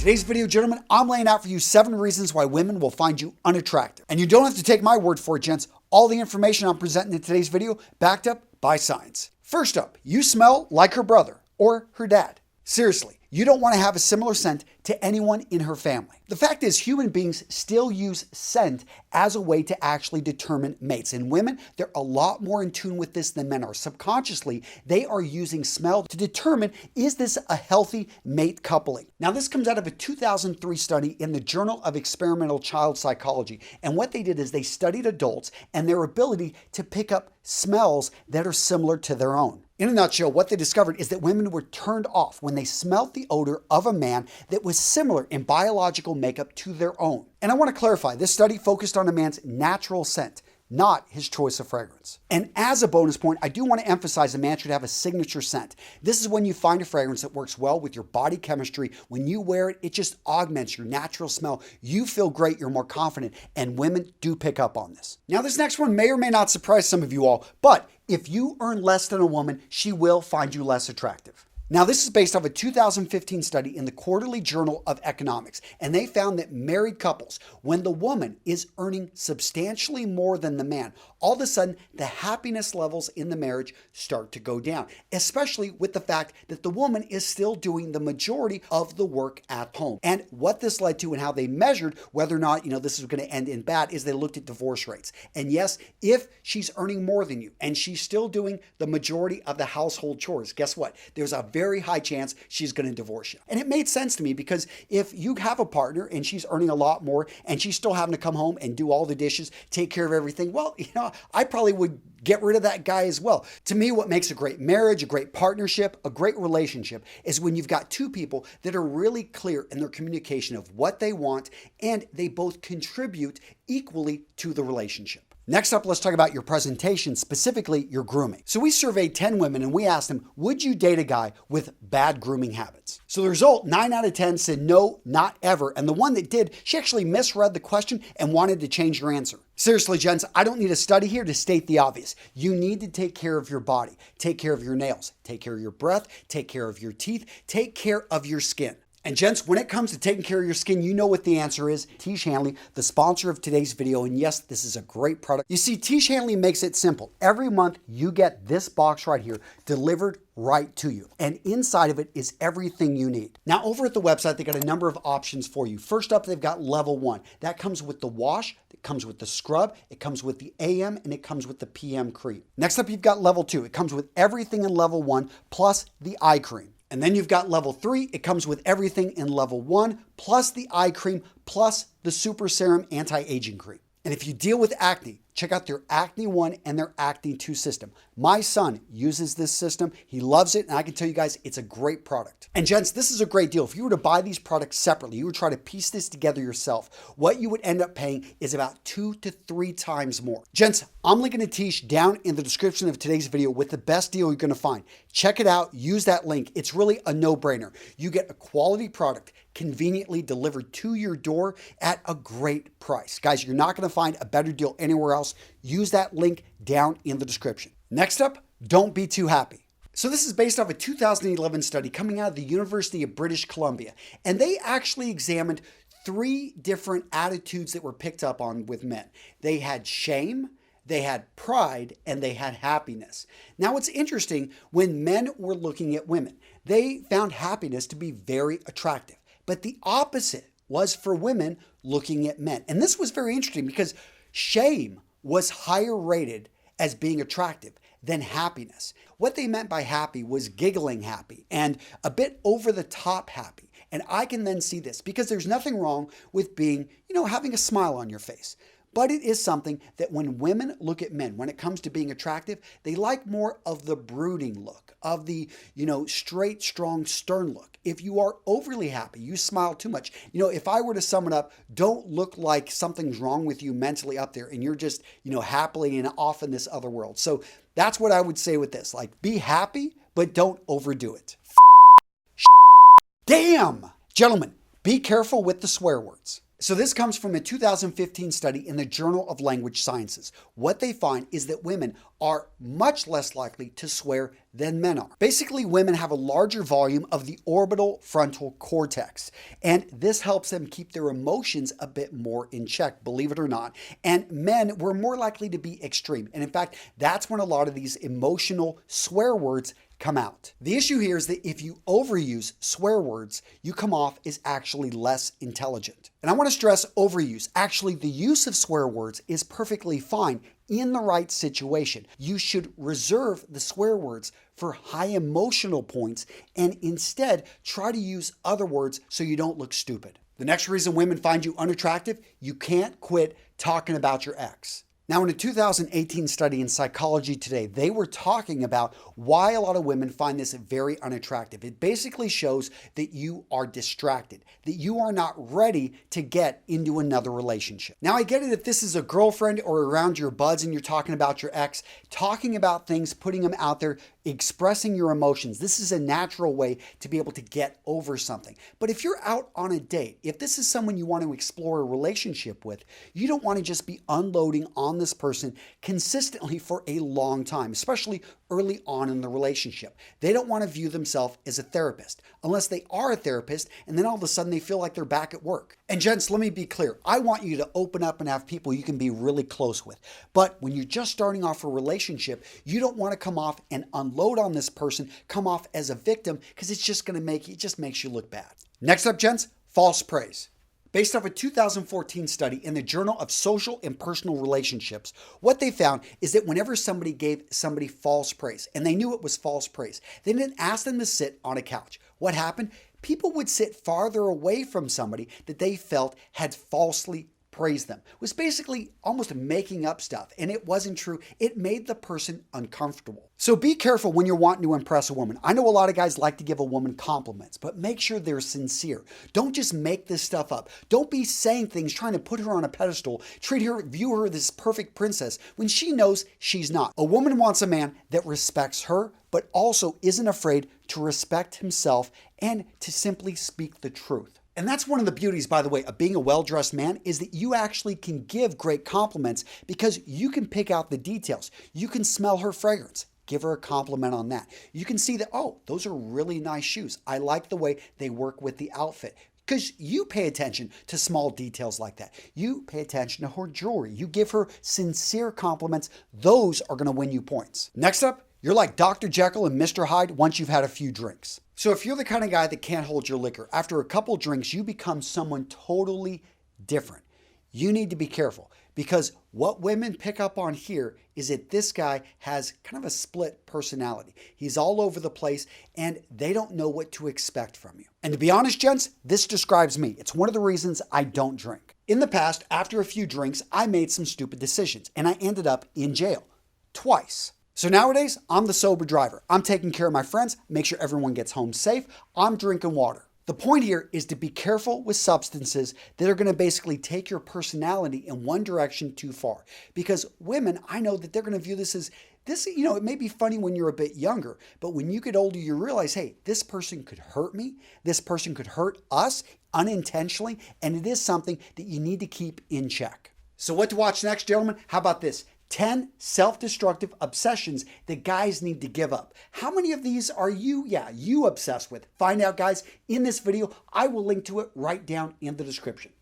today's video, gentlemen, I'm laying out for you 7 reasons why women will find you unattractive. And you don't have to take my word for it, gents. All the information I'm presenting in today's video backed up by science. First up, you smell like her brother or her dad. Seriously, you don't want to have a similar scent to anyone in her family. The fact is, human beings still use scent as a way to actually determine mates. And women, they're a lot more in tune with this than men are. Subconsciously, they are using smell to determine, is this a healthy mate coupling? Now, this comes out of a 2003 study in the Journal of Experimental Child Psychology. And what they did is they studied adults and their ability to pick up smells that are similar to their own. In a nutshell, what they discovered is that women were turned off when they smelled the odor of a man that was similar in biological makeup to their own. And I want to clarify, this study focused on a man's natural scent, not his choice of fragrance. And as a bonus point, I do want to emphasize a man should have a signature scent. This is when you find a fragrance that works well with your body chemistry. When you wear it, it just augments your natural smell. You feel great, you're more confident, and women do pick up on this. Now, this next one may or may not surprise some of you all, but if you earn less than a woman, she will find you less attractive. Now, this is based off a 2015 study in the Quarterly Journal of Economics, and they found that married couples, when the woman is earning substantially more than the man, all of a sudden the happiness levels in the marriage start to go down, especially with the fact that the woman is still doing the majority of the work at home. And what this led to and how they measured whether or not, this is going to end in bad is they looked at divorce rates. And yes, if she's earning more than you and she's still doing the majority of the household chores, guess what? There's a very high chance she's going to divorce you. And it made sense to me because if you have a partner and she's earning a lot more and she's still having to come home and do all the dishes, take care of everything, well, I probably would get rid of that guy as well. To me, what makes a great marriage, a great partnership, a great relationship is when you've got two people that are really clear in their communication of what they want and they both contribute equally to the relationship. Next up, let's talk about your presentation, specifically your grooming. So we surveyed 10 women and we asked them, would you date a guy with bad grooming habits? So the result, 9 out of 10 said no, not ever. And the one that did, she actually misread the question and wanted to change her answer. Seriously, gents, I don't need a study here to state the obvious. You need to take care of your body, take care of your nails, take care of your breath, take care of your teeth, take care of your skin. And gents, when it comes to taking care of your skin, you know what the answer is. Tiege Hanley, the sponsor of today's video, and yes, this is a great product. You see, Tiege Hanley makes it simple. Every month, you get this box right here delivered right to you. And inside of it is everything you need. Now, over at the website, they got a number of options for you. First up, they've got level 1. That comes with the wash, it comes with the scrub, it comes with the AM, and it comes with the PM cream. Next up, you've got level 2. It comes with everything in level 1, plus the eye cream. And then you've got level 3. It comes with everything in level 1, plus the eye cream, plus the super serum anti-aging cream. And if you deal with acne, check out their Acne 1 and their Acne 2 system. My son uses this system. He loves it. And I can tell you guys, it's a great product. And gents, this is a great deal. If you were to buy these products separately, you would try to piece this together yourself, what you would end up paying is about 2 to 3 times more. Gents, I'm linking to Tiege down in the description of today's video with the best deal you're going to find. Check it out. Use that link. It's really a no-brainer. You get a quality product conveniently delivered to your door at a great price. Guys, you're not going to find a better deal anywhere else. Use that link down in the description. Next up, don't be too happy. So this is based off a 2011 study coming out of the University of British Columbia, and they actually examined 3 different attitudes that were picked up on with men. They had shame, they had pride, and they had happiness. Now, it's interesting, when men were looking at women, they found happiness to be very attractive. But the opposite was for women looking at men. And this was very interesting because shame was higher rated as being attractive than happiness. What they meant by happy was giggling happy and a bit over the top happy. And I can then see this because there's nothing wrong with being, having a smile on your face. But it is something that when women look at men, when it comes to being attractive, they like more of the brooding look, of the, straight, strong, stern look. If you are overly happy, you smile too much. If I were to sum it up, don't look like something's wrong with you mentally up there and you're just, happily and off in this other world. So that's what I would say with this. Like, be happy, but don't overdo it. Damn! Gentlemen, be careful with the swear words. So this comes from a 2015 study in the Journal of Language Sciences. What they find is that women are much less likely to swear than men are. Basically, women have a larger volume of the orbital frontal cortex, and this helps them keep their emotions a bit more in check, believe it or not. And men were more likely to be extreme. And in fact, that's when a lot of these emotional swear words come out. The issue here is that if you overuse swear words, you come off as actually less intelligent. And I want to stress overuse. Actually, the use of swear words is perfectly fine in the right situation. You should reserve the swear words for high emotional points and instead try to use other words so you don't look stupid. The next reason women find you unattractive, you can't quit talking about your ex. Now, in a 2018 study in Psychology Today, they were talking about why a lot of women find this very unattractive. It basically shows that you are distracted, that you are not ready to get into another relationship. Now, I get it if this is a girlfriend or around your buds and you're talking about your ex, talking about things, putting them out there, expressing your emotions. This is a natural way to be able to get over something. But if you're out on a date, if this is someone you want to explore a relationship with, you don't want to just be unloading on this person consistently for a long time, especially early on in the relationship. They don't want to view themselves as a therapist unless they are a therapist and then all of a sudden they feel like they're back at work. And gents, let me be clear. I want you to open up and have people you can be really close with. But when you're just starting off a relationship, you don't want to come off and unload on this person, come off as a victim, because it's just going to makes you look bad. Next up, gents, false praise. Based off a 2014 study in the Journal of Social and Personal Relationships, what they found is that whenever somebody gave somebody false praise, and they knew it was false praise, they didn't ask them to sit on a couch. What happened? People would sit farther away from somebody that they felt had falsely praised them. It was basically almost making up stuff, and it wasn't true. It made the person uncomfortable. So be careful when you're wanting to impress a woman. I know a lot of guys like to give a woman compliments, but make sure they're sincere. Don't just make this stuff up. Don't be saying things trying to put her on a pedestal, view her as this perfect princess when she knows she's not. A woman wants a man that respects her, but also isn't afraid to respect himself and to simply speak the truth. And that's one of the beauties, by the way, of being a well-dressed man is that you actually can give great compliments because you can pick out the details. You can smell her fragrance. Give her a compliment on that. You can see that, oh, those are really nice shoes. I like the way they work with the outfit. Because you pay attention to small details like that. You pay attention to her jewelry. You give her sincere compliments. Those are going to win you points. Next up, you're like Dr. Jekyll and Mr. Hyde once you've had a few drinks. So if you're the kind of guy that can't hold your liquor, after a couple drinks, you become someone totally different. You need to be careful because what women pick up on here is that this guy has kind of a split personality. He's all over the place and they don't know what to expect from you. And to be honest, gents, this describes me. It's one of the reasons I don't drink. In the past, after a few drinks, I made some stupid decisions and I ended up in jail twice. So nowadays, I'm the sober driver. I'm taking care of my friends, make sure everyone gets home safe. I'm drinking water. The point here is to be careful with substances that are going to basically take your personality in one direction too far. Because women, I know that they're going to view this as, it may be funny when you're a bit younger, but when you get older, you realize, hey, this person could hurt me. This person could hurt us unintentionally. And it is something that you need to keep in check. So what to watch next, gentlemen? How about this? 10 self-destructive obsessions that guys need to give up. How many of these are you obsessed with? Find out, guys, in this video. I will link to it right down in the description.